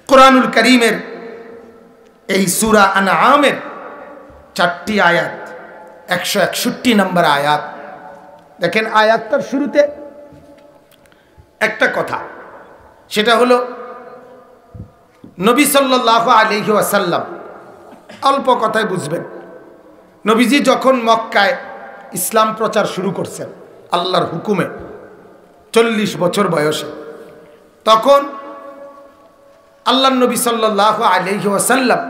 কোরআনুল কারীমের এই সূরা আনআমের 4টি আয়াত, 161 নম্বর আয়াত। দেখেন আয়াতটার শুরুতে একটা কথা, সেটা হলো নবী সাল্লাল্লাহু আলাইহি ওয়াসাল্লাম, অল্প কথায় বুঝবেন, নবীজি যখন মক্কায় ইসলাম প্রচার শুরু করছেন আল্লাহর হুকুমে 40 বছর বয়সে, তখন আল্লাহর নবী সাল্লাল্লাহু আলাইহি ওয়াসাল্লাম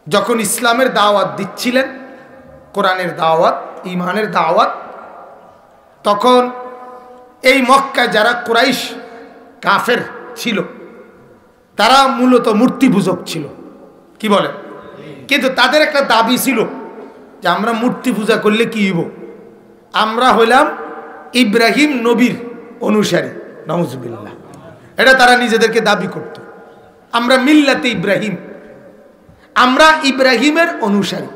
যখন ইসলামের দাওয়াত দিচ্ছিলেন, কোরআনের দাওয়াত, ঈমানের দাওয়াত, তখন এই মক্কায় যারা কুরাইশ কাফের ছিল তারা মূলত মূর্তি পূজক ছিল, কি বলে? কিন্তু তাদের একটা দাবি ছিল যে আমরা মূর্তি পূজা করলে কি হইব, আমরা হইলাম ইব্রাহিম নবীর অনুসারী। নাউজুবিল্লাহ, এটা তারা নিজেদেরকে দাবি করত, আমরা মিল্লাতে ইব্রাহিম, আমরা ইব্রাহিমের অনুসারী।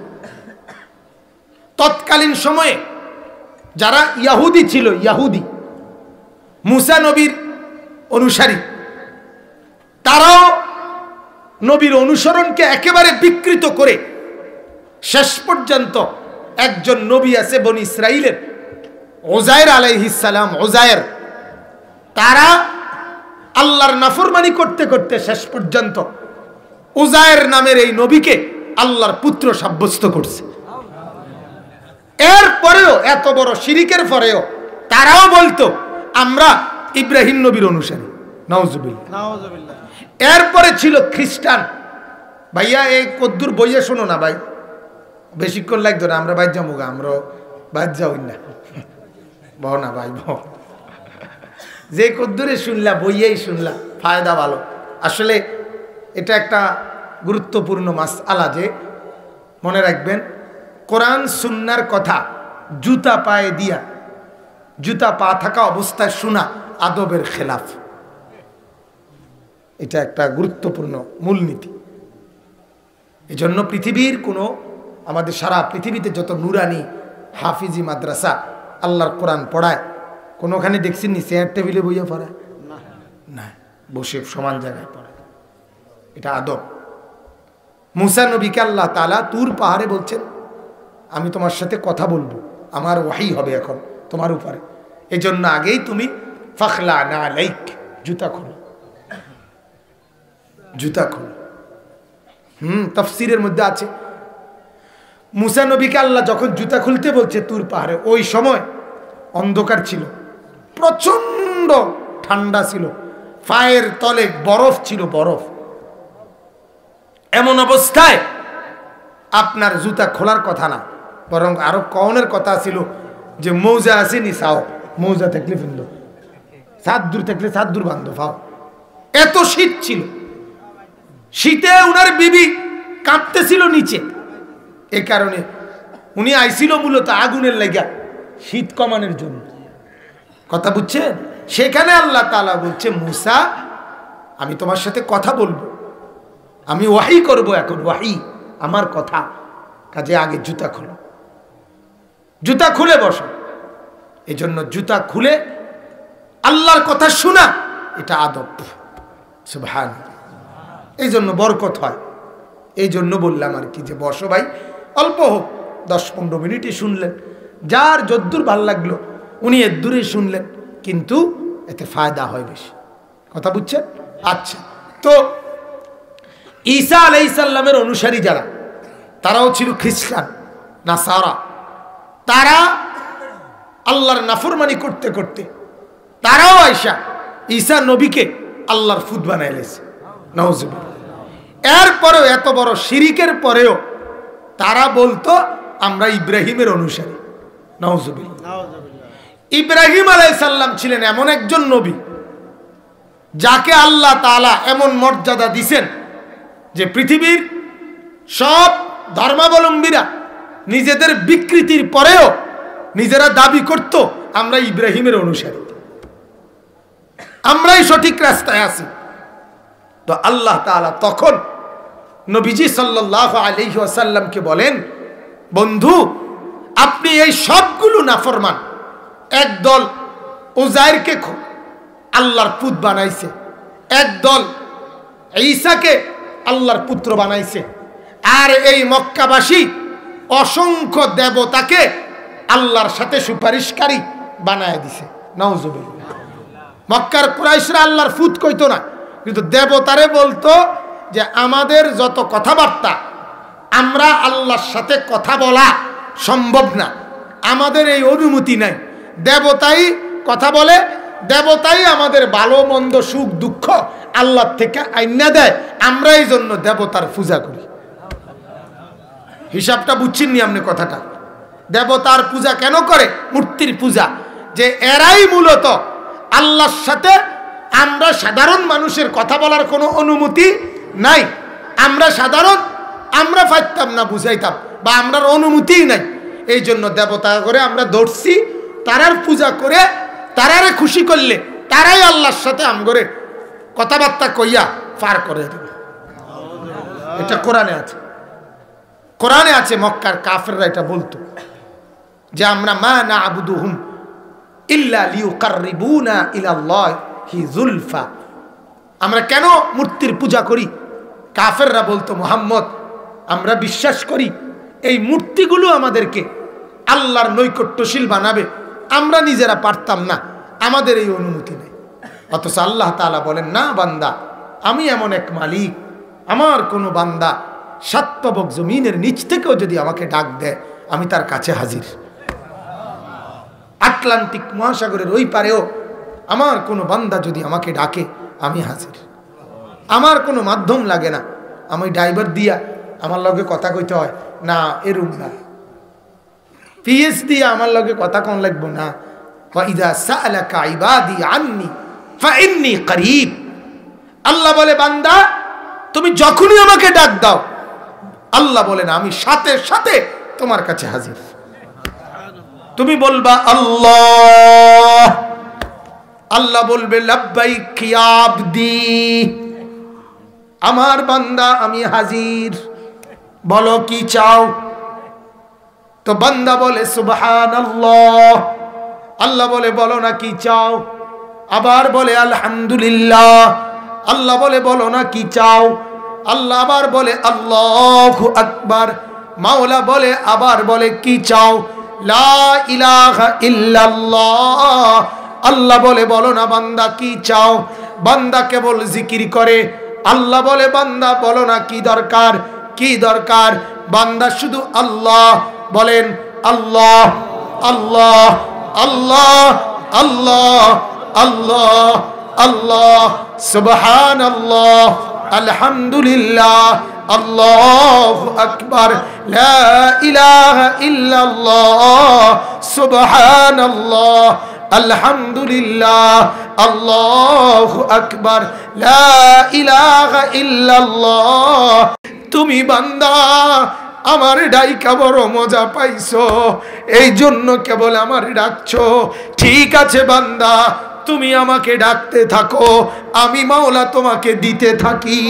তৎকালীন সময়ে যারা ইয়াহুদি ছিল, ইয়াহুদি মুসা নবীর অনুসারী, তারাও নবীর অনুসরণকে একেবারে বিকৃত করে শেষ পর্যন্ত একজন নবী আছে বনি ইসরাইলের, ওজায়ের আলাইহিস সালাম, ওজায়ের, তারা আল্লাহর নাফরমানি করতে করতে শেষ পর্যন্ত ওজায়ের নামের এই নবীকে আল্লাহর পুত্র সাব্যস্ত করছে। এরপরেও, এত বড় শিরিকের পরেও তারাও বলতো আমরা ইব্রাহিম নবীর অনুসারী। নাউজুবিল্লাহ। এরপরে ছিল খ্রিস্টান। ভাইয়া এই কদ্দুর বইয়া শোনো না ভাই, বেশিক্ষণ লাগতো না, আমরা বাইর যাবো, আমরা বাইর যাই না, বহ না ভাই বহ, যে কদ্দুরে শুনলা বইয়াই শুনলা, ফায়দা ভালো। আসলে এটা একটা গুরুত্বপূর্ণ মাসআলা যে মনে রাখবেন, কোরআন সুন্নাহর কথা জুতা পায়ে দিয়া, জুতা পা থাকা অবস্থায় শোনা আদবের খেলাফ। এটা একটা গুরুত্বপূর্ণ মূলনীতি। এজন্য পৃথিবীর কোনো, আমাদের সারা পৃথিবীতে যত নুরানি হাফিজি মাদ্রাসা আল্লাহর কোরআন পড়ায়, কোনোখানে দেখছেন নি চেয়ার টেবিলে বইয়া পড়ায়? না, বসে সমান জায়গায় পড়ে। এটা আদব। মুসা নবীকে আল্লাহ তাআলা তুর পাহাড়ে বলছেন আমি তোমার সাথে কথা বলবো, আমার ওয়াহি হবে এখন তোমার উপরে, এজন্য আগেই তুমি ফাখলা না আলাইক, জুতা খোলো, জুতা খোলো। তাফসীরের মধ্যে আছে মুসা নবীকে আল্লাহ যখন জুতা খুলতে বলছে তুর পাহাড়ে, ওই সময় অন্ধকার ছিল, প্রচন্ড ঠান্ডা ছিল, পায়ের তলে বরফ ছিল, বরফ। এমন অবস্থায় আপনার জুতা খোলার কথা না, বরং আরো কওনের কথা ছিল যে মৌজা আসেনি সাও, মৌজা থাকলে ফিরল, সাদ্দুর থাকলে সাদ্দুর বান্ধব ফাও। এত শীত ছিল, শীতে উনার বিবি কাঁপতেছিল নিচে। এ কারণে উনি আইছিল মূলত আগুনের লাগা, শীত কমানোর জন্য। কথা বুঝছেন? সেখানে আল্লাহ তাআলা বলছে মুসা আমি তোমার সাথে কথা বলবো, আমি ওয়াহি করব, এখন ওয়াহি আমার কথা, কাজে আগে জুতা খুলো, জুতা খুলে বসো। এই জন্য জুতা খুলে আল্লাহর কথা শোনা এটা আদব। সুবহানাল্লাহ। এই জন্য বরকত হয়। এই জন্য বললাম আর কি যে বসো ভাই, অল্প হোক, 10-15 মিনিটই শুনলেন, যার যদ্দূর ভাল লাগলো উনি এদ্দূরে শুনলেন, কিন্তু এতে ফায়দা হয় বেশি। কথা বুঝছেন? আচ্ছা, তো ঈসা আলাইহিস সালামের অনুসারী যারা, তারাও ছিল খ্রিস্টান, নাসারা। তারা আল্লাহর নাফরমানি করতে করতে তারাও আয়েশা ঈসা নবীকে আল্লাহর ফুত বানায় লেছে। নাউজুবিল্লাহ। এরপরেও, এত বড় শিরিকের পরেও তারা বলতো আমরা ইব্রাহিমের অনুসারী। নাউজুবিল্লাহ। ইব্রাহিম আলাইহিস সালাম ছিলেন এমন একজন নবী যাকে আল্লাহ তাআলা এমন মর্যাদা দিয়েছেন যে পৃথিবীর সব ধর্মাবলম্বীরা নিজেদের বিকৃতির পরেও নিজেরা দাবি করত আমরা ইব্রাহিমের অনুসারী, আমরাই সঠিক রাস্তায় আছি। তো আল্লাহ তাআলা তখন নবীজি সাল্লাল্লাহু আলাইহি ওয়াসাল্লামকে বলেন, বন্ধু আপনি এই সবগুলো নাফরমান, একদল উজাইরকে আল্লাহর পুত বানাইছে, একদল ঈসাকে আল্লাহর পুত্র বানাইছে। আর এই মক্কাবাসী অসংখ্য দেবতাকে আল্লাহর সাথে সুপারিশকারী বানায় দিছে। নাউজুবিল্লাহ। মক্কার কুরাইশরা আল্লাহর ফুত কইতো না, কিন্তু দেবতারে বলতো যে আমাদের যত কথাবার্তা, আমরা আল্লাহর সাথে কথা বলা সম্ভব না, আমাদের এই অনুমতি নাই। দেবতাই কথা বলে, দেবতাই আমাদের ভালো মন্দ সুখ দুঃখ আল্লাহর থেকে আইনা দেয়, আমরা এই জন্য দেবতার পূজা করি। হিসাবটা বুঝছেননি আপনি কথাটা? দেবতার পূজা কেন করে? মূর্তির পূজা, যে এরাই মূলত আল্লাহর সাথে, আমরা সাধারণ মানুষের কথা বলার কোনো অনুমতি নাই, আমরা সাধারণ, আমরা পারতাম না বুঝাইতাম, বা আমরার অনুমতিই নাই। এই জন্য দেবতা করে আমরা ধরছি, তারার পূজা করে তারারে খুশি করলে তারাই আল্লাহর সাথে আমগরে কথাবার্তা কইয়া পার করে দেবে। এটা কোরআনে আছে, কোরআনে আছে। মক্কার কাফেররা এটা বলতো যে আমরা মা না'বুদুহুম ইল্লা লিয়ুকাররিবুনা ইলাল্লাহি যুলফা, আমরা কেন মূর্তির পূজা করি? কাফেররা বলতো মুহাম্মদ, আমরা বিশ্বাস করি এই মূর্তিগুলো আমাদেরকে আল্লাহর নৈকট্যশীল বানাবে, আমরা নিজেরা পারতাম না, আমাদের এই অনুমতি নেই। অথচ আল্লাহ তাআলা বলেন, না বান্দা, আমি এমন এক মালিক, আমার কোনো বান্দা সাতপাবক জমিনের নিচ থেকেও যদি আমাকে ডাক দেয়, আমি তার কাছে হাজির। আটলান্টিক মহাসাগরের ওই পারেও আমার কোনো বান্দা যদি আমাকে ডাকে, আমি হাজির। আমার কোনো মাধ্যম লাগে না, আমি ড্রাইভার দিয়া আমার লগে কথা কইতে হয় না, এরূপ না। পিএস দিয়া আমার লগে কথা কোন লাগবো না। ওয়াইদা সাআলাকা ইবাদি আন্নি ফাইন্নী করিব, আল্লাহ বলে বান্দা তুমি যখনই আমাকে ডাক দাও, আল্লাহ বলেন আমি সাথে সাথে তোমার কাছে হাজির। তুমি বলবা আল্লাহ, আল্লাহ বলবে লাব্বাইক ইয়া আবদি, আমার বান্দা আমি হাজির, বলো কি চাও? তো বান্দা বলে সুবহানাল্লাহ, আল্লাহ বলে বলো না কি চাও? আবার বলে আলহামদুলিল্লাহ, আল্লাহ বলে বলো না কি চাও? আল্লাহ আবার বলে আল্লাহু আকবার, মাওলা বলে আবার বলে কি চাও? লা ইলাহা ইল্লাল্লাহ, আল্লাহ বলে বলো না বান্দা কি চাও? বান্দা কেবল জিকির করে, আল্লাহ বলে বান্দা বলো না কি দরকার, কি দরকার? বান্দা শুধু আল্লাহ বলেন, আল্লাহ আল্লাহ আল্লাহ আল্লাহ আল্লাহ আল্লাহ, সুবহানাল্লাহ, আলহামদুলিল্লাহ, আল্লাহু আকবার, লা ইলাহা ইল্লাল্লাহ, সুবহানাল্লাহ, আলহামদুলিল্লাহ, আল্লাহু আকবার, লা ইলাহা ইল্লাল্লাহ। তুমি বান্দা আমার ডাইকা বড় মজা পাইছো, এই জন্য কেবল আমার ডাকছো। ঠিক আছে বান্দা, তুমি আমাকে ডাকতে থাকো, আমি মাওলা তোমাকে দিতে থাকি।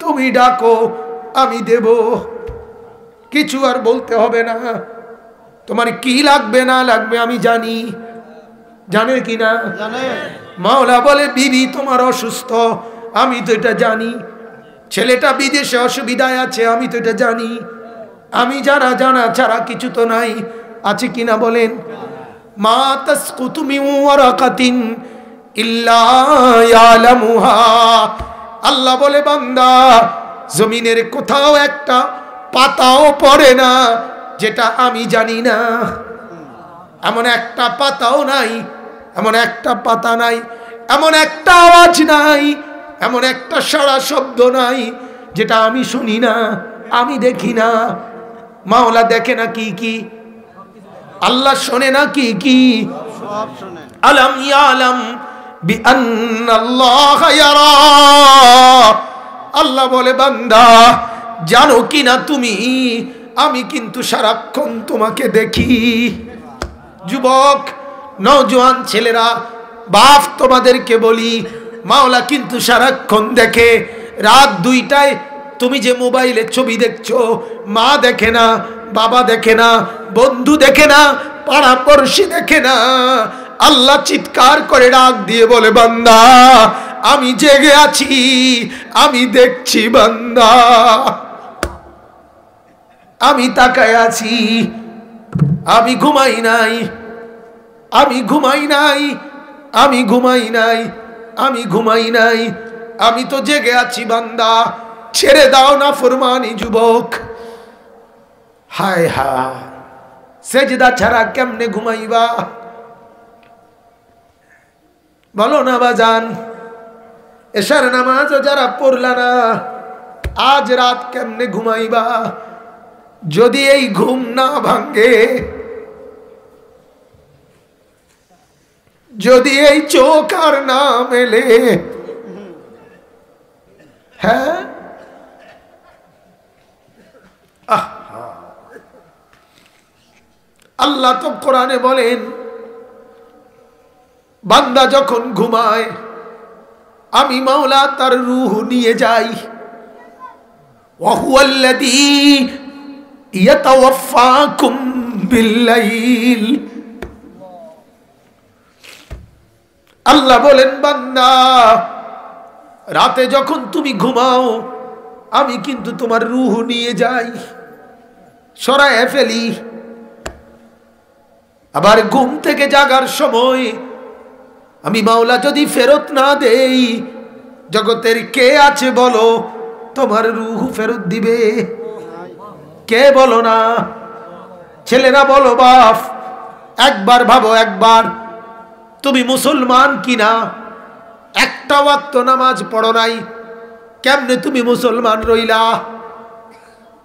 তুমি ডাকো, আমি দেব, কিছু আর বলতে হবে না। তোমার কি লাগবে না লাগবে আমি জানি, জানে কি না? মাওলা বলে বিবি তোমার অসুস্থ, আমি তো এটা জানি। ছেলেটা বিদেশে অসুবিধায় আছে, আমি তো এটা জানি। আমি জানা ছাড়া কিছু তো নাই, আছে কিনা বলেন? মা তাসকুতু মিন ওয়ারাকাতিন ইল্লা ইয়ালামুহা, আল্লাহ বলে বান্দা জমিনের কোথাও একটা পাতাও পড়ে না যেটা আমি জানি না। এমন একটা পাতাও নাই, এমন একটা পাতা নাই, এমন একটা আওয়াজ নাই, এমন একটা সারা শব্দ নাই যেটা আমি শুনি না, আমি দেখি না। মাওলা দেখে না কি কি, আল্লাহ শোনে না কি কি? আলাম ইয়ালাম বিআন্নাল্লাহা ইয়ারা, আল্লাহ বলে বান্দা জানো কিনা তুমি, আমি কিন্তু সারাক্ষণ তোমাকে দেখি। যুবক নওজোয়ান ছেলেরা, বাপ তোমাদেরকে বলি, মাওলা কিন্তু সারাক্ষণ দেখে। রাত 2টায় তুমি যে মোবাইলে ছবি দেখছো, মা দেখে না, বাবা দেখে না, বন্ধু দেখে না, পাড়া পড়শি দেখে না, আল্লাহ চিৎকার করে ডাক দিয়ে বলে বান্দা আমি জেগে আছি, আমি দেখছি বান্দা, আমি তাকায় আছি, আমি ঘুমাই নাই, আমি ঘুমাই নাই, আমি ঘুমাই নাই, আমি ঘুমাই নাই, আমি তো জেগে আছি বান্দা, ছেড়ে দাও না ফরমানি যুবক। হায় হায়, সেজদা ছাড়া কেমনে ঘুমাইবা বলো না বাজান? এশার নামাজ যারা পড়লা না, আজ রাত কেমনে ঘুমাইবা? যদি এই ঘুম না ভাঙ্গে, যদি এই চোখ আর না মেলে, হ্যাঁ আল্লাহ তো কোরআনে বলেন বান্দা যখন ঘুমায় আমি মাওলা তার রূহ নিয়ে যাই। ওয়াহুয়াল্লাযী ইয়াতাওয়াফাকুম বিল্লাইল, আল্লাহ বলেন বান্দা রাতে যখন তুমি ঘুমাও আমি কিন্তু তোমার রূহ নিয়ে যাই, সরায় ফেলি। আবার ঘুম থেকে জাগার সময় আমি মাওলা যদি ফেরত না দেই, জগতের কে আছে বলো তোমার রূহ ফেরত দিবে? কে বলো না? ছেলেরা বলো বাপ, একবার ভাবো, একবার তুমি মুসলমান কিনা? একটা ওয়াক্ত নামাজ পড়ো নাই, কেমনে তুমি মুসলমান রইলা?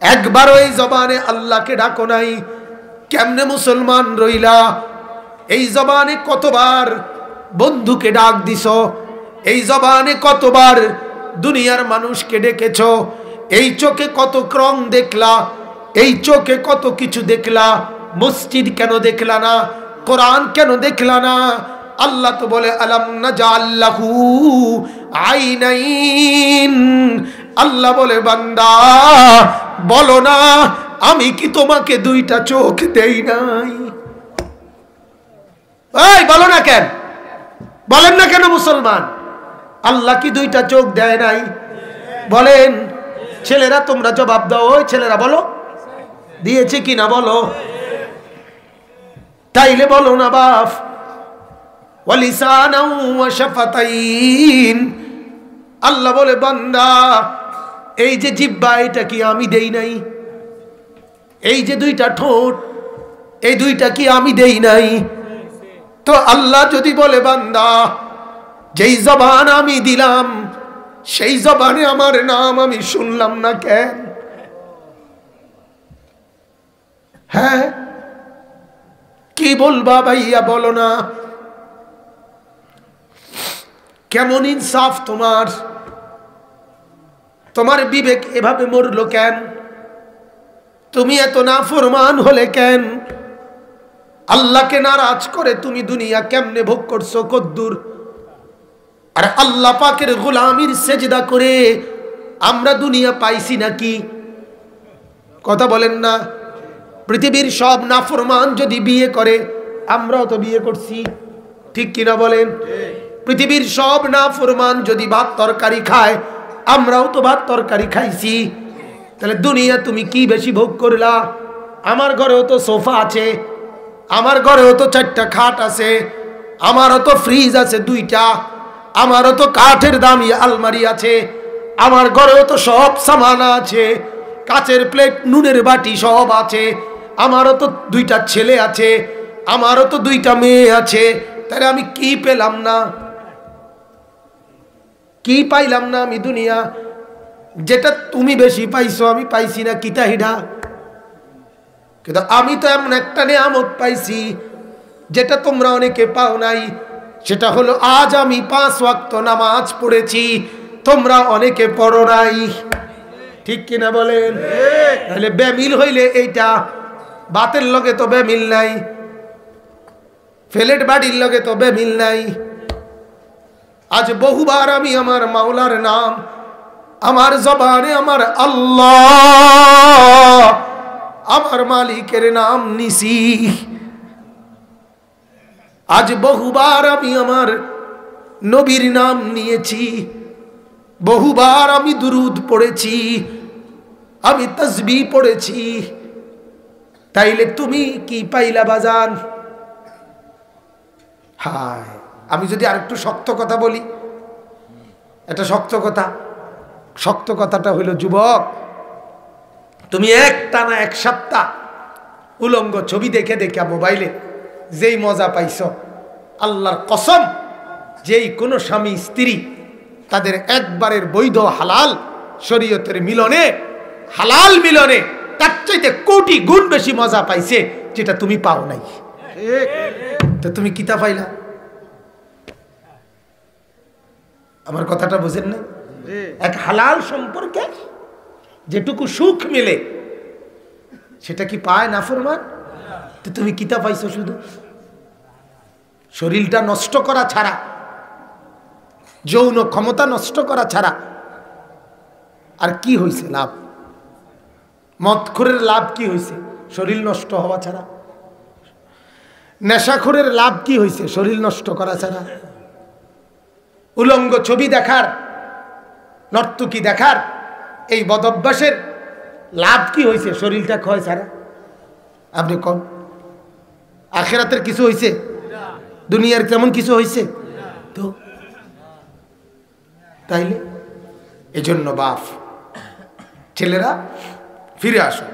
একবার ওই জবানে আল্লাহকে ডাকো নাই, কেমনে মুসলমান রইলা? এই জবানে কতবার বন্ধুকে ডাক দিছ, এই জবানে কতবার দুনিয়ার মানুষকে ডেকেছ, এই চোখে কত ক্রম দেখলা, এই চোখে কত কিছু দেখলা, মসজিদ কেন দেখলা না? কোরআন কেন দেখলা না? আল্লাহ তো বলে আলাম নাজাল লাহু আইনাইন, আল্লাহ বলে বান্দা বলো না আমি কি তোমাকে দুইটা চোখ দেই নাই? এই বলো না কেন, বলেন না কেন মুসলমান? আল্লাহ কি দুইটা চোখ দেয় নাই? বলেন। ছেলেরা তোমরা জবাব দাও, ওই ছেলেরা বলো দিয়েছে কিনা বলো, তাইলে বলো না বাপ। ওয়ালিসানাও ওয়া শাফাতাইন, আল্লাহ বলে বান্দা এই যে জিহ্বা এটা কি আমি দেই নাই? এই যে দুইটা ঠোঁট এই দুইটা কি আমি দেই নাই? তো আল্লাহ যদি বলে বান্দা যেই জবান আমি দিলাম সেই জবানে আমার নাম আমি শুনলাম না কেন? হ্যাঁ কি বলবা ভাইয়া বলো না? কেমন ইনসাফ তোমার? তোমার বিবেক এভাবে মরলো কেন? তুমি এত নাফরমান হলে কেন? আল্লাহকে নারাজ করে তুমি দুনিয়া কেমনে ভোগ করছো কদ্দুর? আর আল্লাহ পাকের গোলামির সেজদা করে আমরা দুনিয়া পাইছি নাকি? কথা বলেন না? পৃথিবীর সব নাফরমান যদি বিয়ে করে আমরাও তো বিয়ে করছি, ঠিক কিনা বলেন? পৃথিবীর সব নাফরমান যদি ভাত তরকারি খায় আমরাও তো ভাত তরকারি খাইছি। তাহলে দুনিয়া তুমি কি বেশি ভোগ করলা? আমার ঘরেও তো সোফা আছে, আমার ঘরেও তো 4টা খাট আছে, আমারও তো ফ্রিজ আছে 2টা, আমারও তো কাঠের দামি আলমারি আছে, আমার ঘরেও তো সব সামান আছে, কাচের প্লেট নুনের বাটি সব আছে, আমারও তো 2টা ছেলে আছে, আমারও তো 2টা মেয়ে আছে। তাহলে আমি কি পেলাম না? কি পাইলাম না আমি দুনিয়া? যেটা তুমি বেশি পাইছো আমি পাইছি না, কিতা হিডা? কিন্তু আমি তো এমন একটা নিয়ামত পাইছি যেটা তোমরা অনেকে পাও নাই। সেটা হলো আজ আমি 5 ওয়াক্ত নামাজ পড়েছি, তোমরা অনেকে পড়ো নাই, ঠিক কিনা বলেন? তাহলে বেমিল হইলে এইটা, বাতের লগে তো বেমিল নাই, ফেলেট বাড়ির লগে তো বেমিল নাই। আজ বহুবার আমি আমার মাওলার নাম আমার জবানে আমার আল্লাহ আমার মালিকের নাম নিছি। আজ বহুবার আমি আমার নবীর নাম নিয়েছি, বহুবার আমি দুরুদ পড়েছি, আমি তাসবিহ পড়েছি, তাইলে তুমি কি পাইলা বাজান? হায়, আমি যদি আরেকটু শক্ত কথা বলি, এটা শক্ত কথা, শক্ত কথাটা হইল যুবক, তুমি একটানা এক সপ্তাহ উলঙ্গ ছবি দেখে দেখে মোবাইলে যেই মজা পাইছ, আল্লাহর কসম, যেই কোনো স্বামী স্ত্রী তাদের একবারের বৈধ হালাল শরীয়তের মিলনে, হালাল মিলনে তার চাইতে কোটি গুণ বেশি মজা পাইছে, যেটা তুমি পাও নাই। তো তুমি কিতা পাইলা? আমার কথাটা বুঝেন না? এক হালাল সম্পর্কে যেটুকু সুখ মিলে সেটা কি পায় নাফরমান? তো তুমি কিতা পাইছো? শুধু শরীরটা নষ্ট করা ছাড়া, যৌন ক্ষমতা নষ্ট করা ছাড়া আর কি হয়েছে লাভ? মদখোরের লাভ কি হয়েছে? শরীর নষ্ট হওয়া ছাড়া। নেশাখোরের লাভ কি হয়েছে? শরীর নষ্ট করা ছাড়া। উলঙ্গ ছবি দেখার, নর্তকী দেখার এই বদভ্যাসের লাভ কি হয়েছে? শরীরটা ক্ষয় ছাড়া। আপনি কোন আখিরাতের কিছু হয়েছে? দুনিয়ার কেমন কিছু হয়েছে? তো তাইলে এজন্য বাপ, ছেলেরা ফিরে আসো।